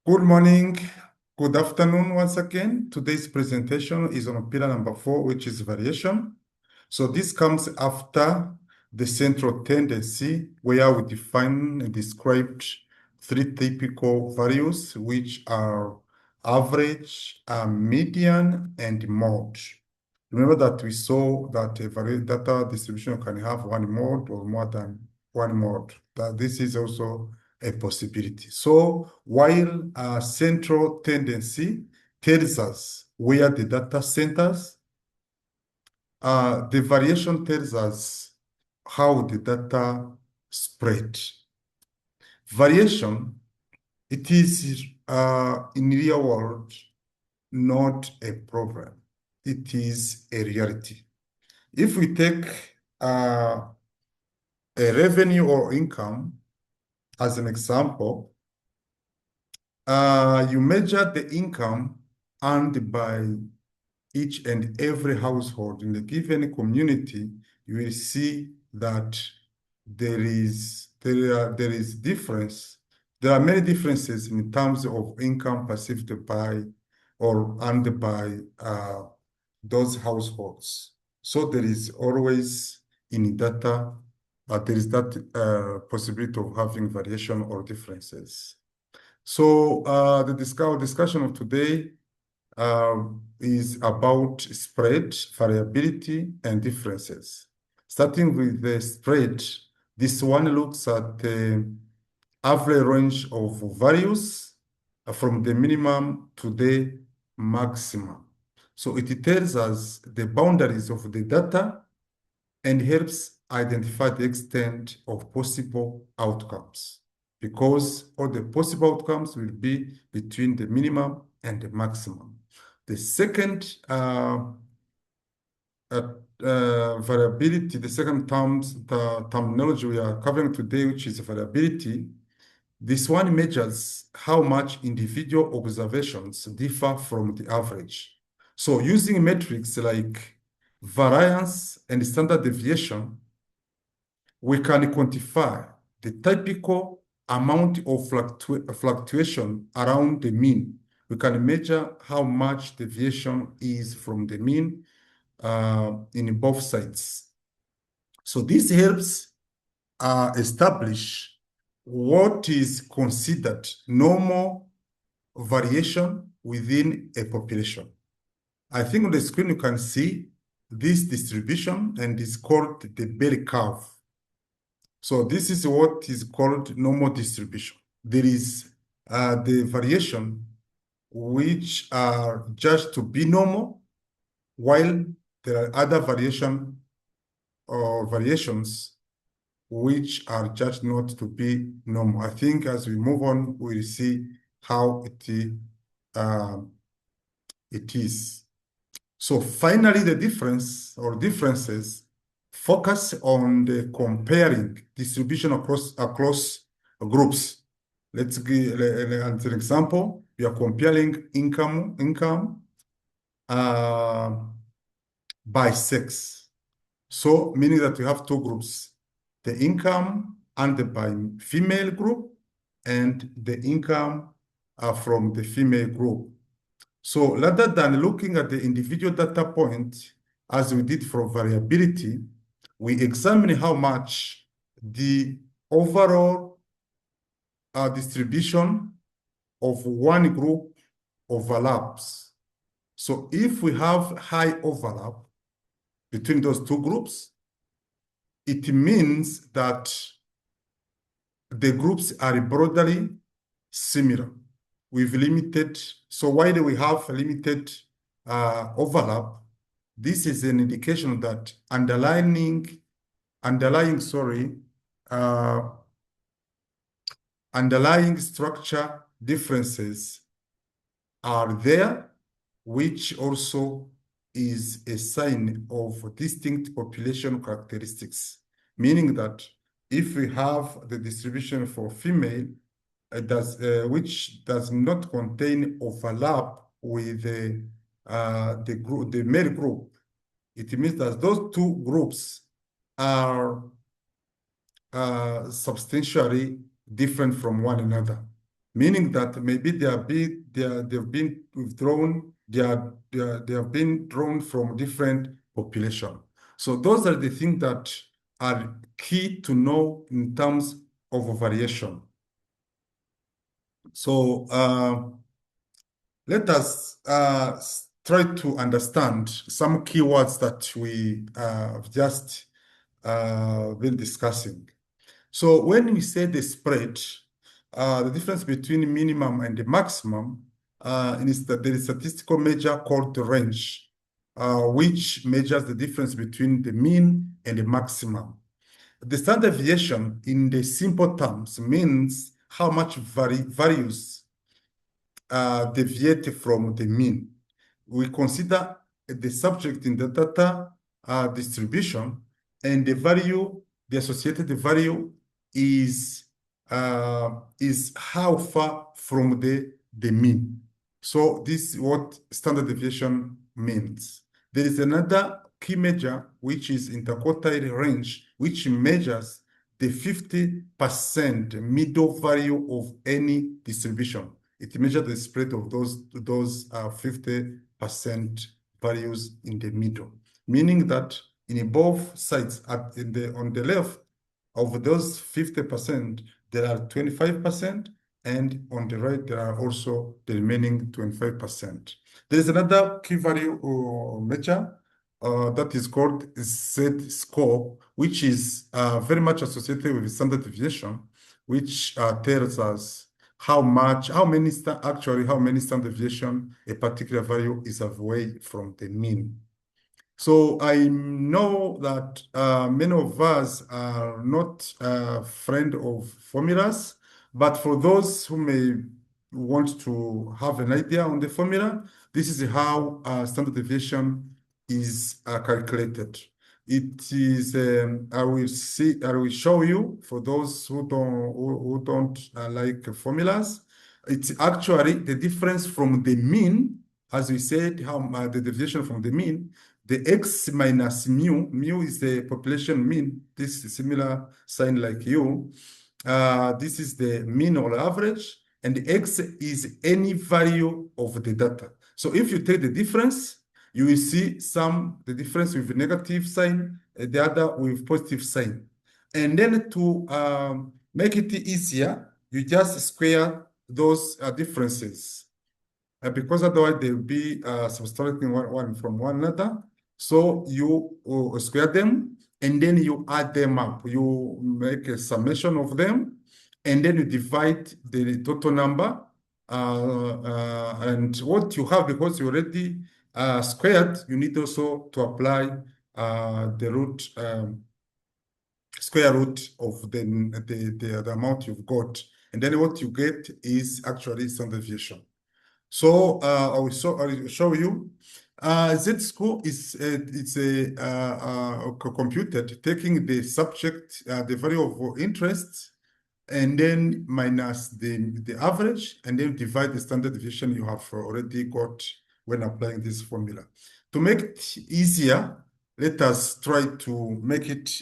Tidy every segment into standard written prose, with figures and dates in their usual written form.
Good morning, good afternoon once again. Today's presentation is on pillar number 4, which is variation. So this comes after the central tendency, where we define and described three typical values, which are average, median, and mode. Remember that we saw that a data distribution can have one mode or more than one mode. That this is also a possibility. So while a central tendency tells us where the data centers, the variation tells us how the data spread. Variation, it is in real world not a problem. It is a reality. If we take a revenue or income as an example, you measure the income earned by each and every household in the given community. You will see that there is difference. There are many differences in terms of income perceived by or earned by those households. So there is always in data, there is that possibility of having variation or differences. So the discussion of today is about spread, variability, and differences. Starting with the spread, this one looks at the average range of values from the minimum to the maximum. So it tells us the boundaries of the data and helps identify the extent of possible outcomes, because all the possible outcomes will be between the minimum and the maximum. The second variability, the second terminology we are covering today, which is variability, this one measures how much individual observations differ from the average. So using metrics like variance and standard deviation, we can quantify the typical amount of fluctuation around the mean. We can measure how much deviation is from the mean in both sides. So this helps establish what is considered normal variation within a population. I think on the screen you can see this distribution, and it's called the bell curve. So this is what is called normal distribution. There is the variation which are judged to be normal, while there are other variations which are judged not to be normal. I think as we move on, we'll see how it is. So finally, the difference or differences focus on the comparing distribution across groups. Let's give an example. We are comparing income by sex. So meaning that we have two groups, the income earned by female group and the income from the female group. So rather than looking at the individual data point, as we did for variability, we examine how much the overall distribution of one group overlaps. So if we have high overlap between those two groups, it means that the groups are broadly similar. We've limited, so while we have limited overlap, this is an indication that underlying structure differences are there, which also is a sign of distinct population characteristics, meaning that if we have the distribution for female, which does not contain overlap with the male group, it means that those two groups are substantially different from one another. meaning that maybe they've been withdrawn, they have been drawn from different population. So those are the things that are key to know in terms of variation. So let us try to understand some keywords that we have just been discussing. So when we say the spread, the difference between minimum and the maximum, is that there is a statistical measure called the range, which measures the difference between the mean and the maximum. The standard deviation in the simple terms means how much values deviate from the mean. We consider the subject in the data distribution, and the value, the associated value is how far from the mean. So this is what standard deviation means. There is another key measure, which is interquartile range, which measures the 50% middle value of any distribution. It measures the spread of those 50% values in the middle, meaning that in both sides, on the left of those 50%, there are 25%, and on the right, there are also the remaining 25%. There is another key value measure that is called Z-score, which is very much associated with standard deviation, which tells us how many standard deviation a particular value is away from the mean. So I know that many of us are not friend of formulas, but for those who may want to have an idea on the formula, this is how standard deviation is calculated. It is, I will show you for those who don't like formulas. It's actually the difference from the mean, as we said, the deviation from the mean. The x minus mu is the population mean. This is similar sign like u. This is the mean or average, and the x is any value of the data. So if you take the difference, you will see the difference with negative sign, the other with positive sign. And then to make it easier, you just square those differences. Because otherwise they'll be subtracting one from one another. So you square them, and then you add them up. You make a summation of them, and then you divide the total number. And what you have, because you already squared, you need also to apply the square root of the amount you've got. And then what you get is actually standard deviation. So I will show you. Z-score is computed taking the subject, the value of interest, and then minus the average, and then divide the standard deviation you have already got when applying this formula. To make it easier, let us try to make it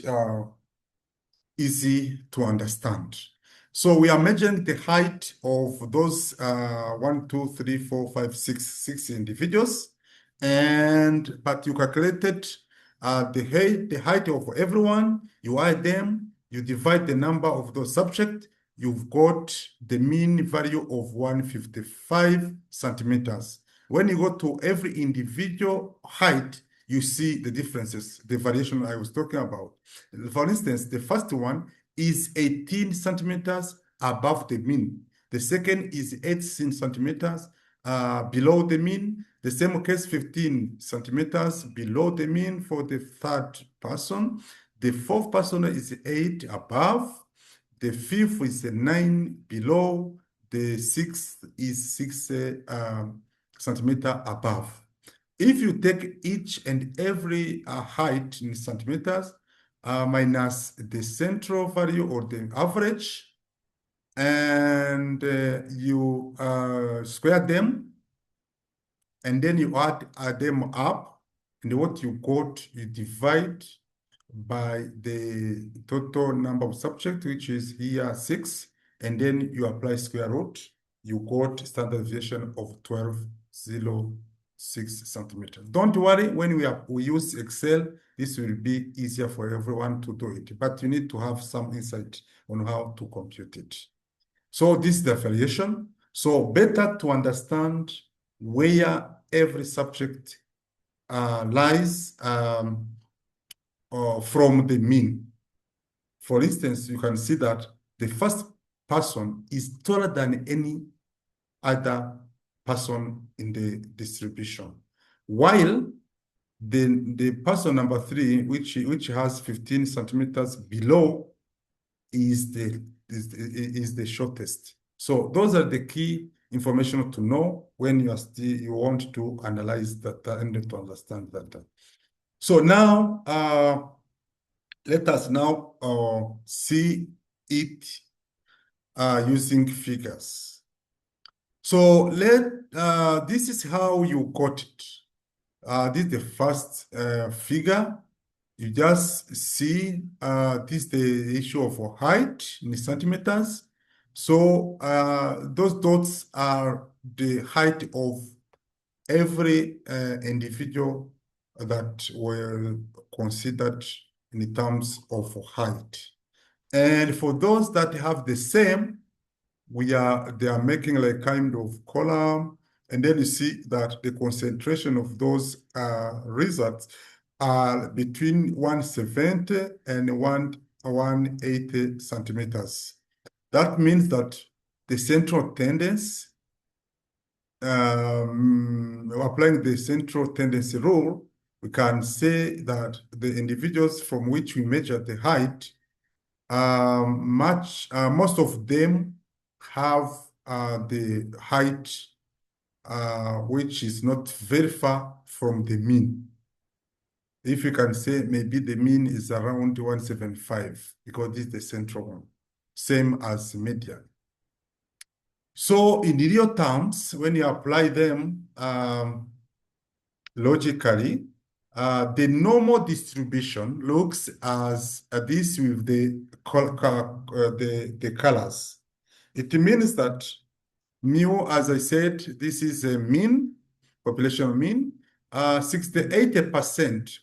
easy to understand. So we are measuring the height of those 1, 2, 3, 4, 5, 6 individuals, but you calculated the height of everyone. You add them, you divide the number of those subjects. You've got the mean value of 155 centimeters. When you go to every individual height, you see the differences, the variation I was talking about. For instance, the first one is 18 centimeters above the mean. The second is 18 centimeters below the mean. The same case, 15 centimeters below the mean for the third person. The fourth person is 8 above. The fifth is 9 below. The sixth is 6 centimeter above. If you take each and every height in centimeters minus the central value or the average, and you square them, and then you add them up, and what you got, you divide by the total number of subjects, which is here 6, and then you apply square root. you got standard deviation of 12.06 centimeters. Don't worry, when we use Excel, this will be easier for everyone to do it, but you need to have some insight on how to compute it. So this is the variation. So better to understand where every subject lies from the mean. For instance, you can see that the first person is taller than any other person in the distribution, while the person number 3, which has 15 centimeters below, is the shortest. So those are the key information to know when you want to analyze data and to understand data. So now let us now see it using figures. So this is how you got it. This is the first figure. You just see this is the issue of height in centimeters. So those dots are the height of every individual that were considered in terms of height. And for those that have the same, they are making like kind of column, and then you see that the concentration of those results are between 170 and 180 centimeters. That means that the central tendency, applying the central tendency rule, we can say that the individuals from which we measure the height, most of them have the height which is not very far from the mean. If you can say maybe the mean is around 175 because this is the central one, same as median. So in real terms, when you apply them logically, the normal distribution looks as this with the colors. It means that mu, as I said, this is a mean, population mean, 68%,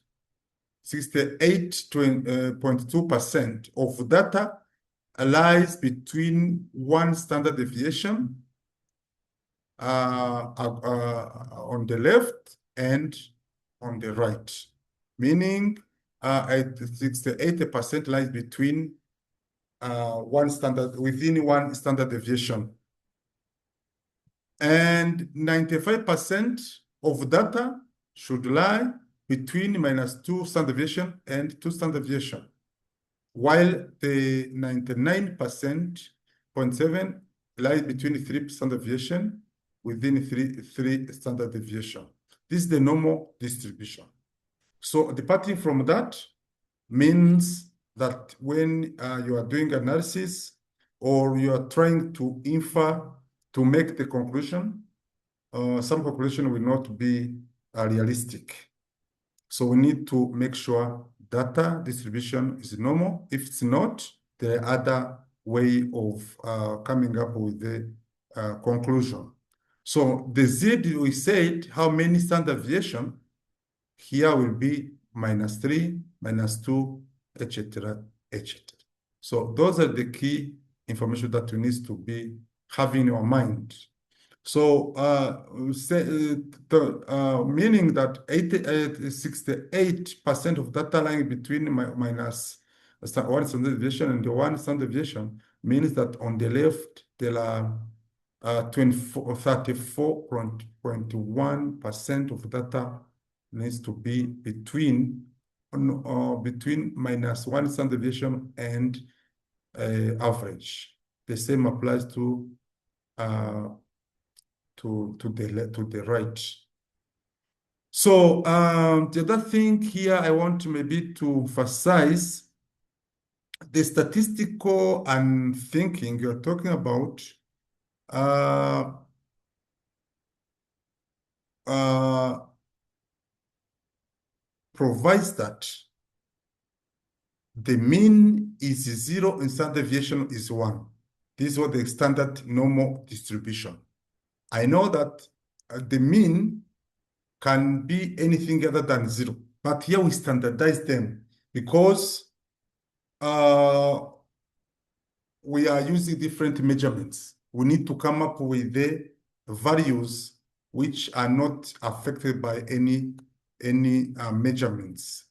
68.2% of data lies between one standard deviation on the left and on the right, meaning 68% lies between within one standard deviation. And 95% of data should lie between -2 standard deviation and 2 standard deviation, while the 99.7 lies between 3 standard deviation within three standard deviation. This is the normal distribution. So departing from that means that when you are doing analysis or you are trying to infer to make the conclusion, some conclusion will not be realistic. So we need to make sure data distribution is normal. If it's not, there are other way of coming up with the conclusion. So the Z, we said how many standard deviation here will be -3, -2, etc., etc. So those are the key information that you need to be having in your mind. So meaning that 68% of data lying between minus one standard deviation and the one standard deviation means that on the left there are 34.1% of data needs to be between -1 standard deviation and average. The same applies to the right. So the other thing here I want maybe to emphasize the statistical and thinking you're talking about provides that the mean is 0 and standard deviation is 1. This is what the standard normal distribution. I know that the mean can be anything other than 0, but here we standardize them because we are using different measurements. We need to come up with the values which are not affected by any measurements.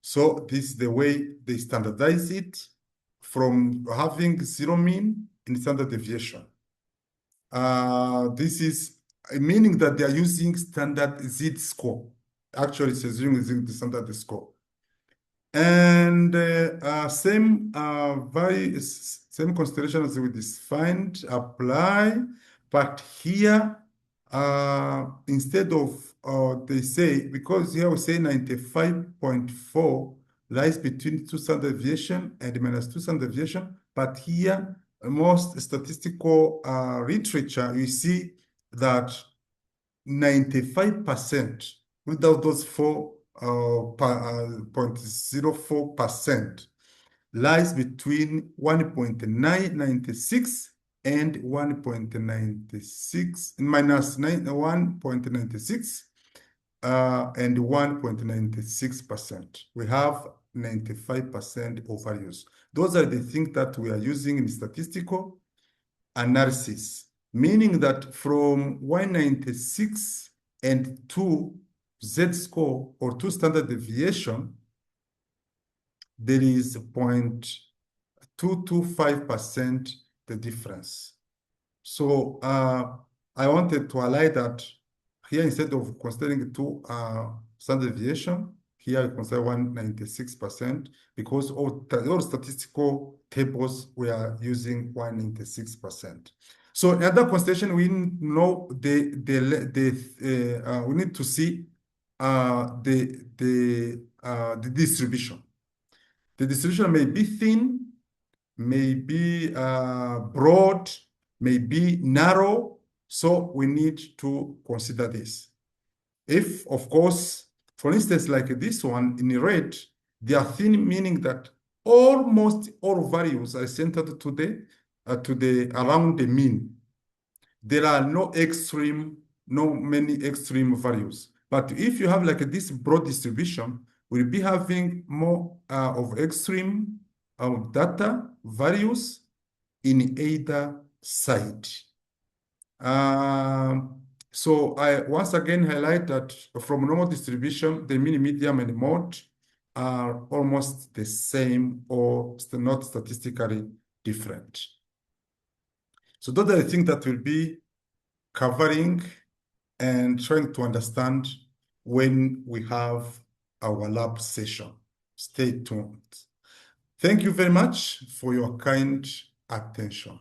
So this is the way they standardize it from having 0 mean in standard deviation. This is meaning that they are using standard z-score. Actually, it's using the standard score. And same consideration as we defined apply, but here instead of they say, because here we say 95.4 lies between 2 standard deviation and minus 2 standard deviation, but here most statistical literature you see that 95% without those 0.04% lies between 1.996 and 1.96 minus 1.96 and 1.96%. We have 95% overuse. Those are the things that we are using in statistical analysis, meaning that from 196 and 2 z-score or 2 standard deviation, there is 0.225% the difference. So I wanted to highlight that here, instead of considering 2 standard deviation, here I consider 196% because all statistical tables we are using 196%. So another consideration, we know we need to see the distribution. The distribution may be thin, may be broad, may be narrow. So we need to consider this. If, of course, for instance, like this one in red, they are thin, meaning that almost all values are centered to the around the mean. There are no many extreme values. But if you have like this broad distribution, we'll be having more of extreme data values in either side. So I once again highlight that from normal distribution, the mean, median, and mode are almost the same or not statistically different. So those are the things that we'll be covering and trying to understand when we have our lab session. Stay tuned. Thank you very much for your kind attention.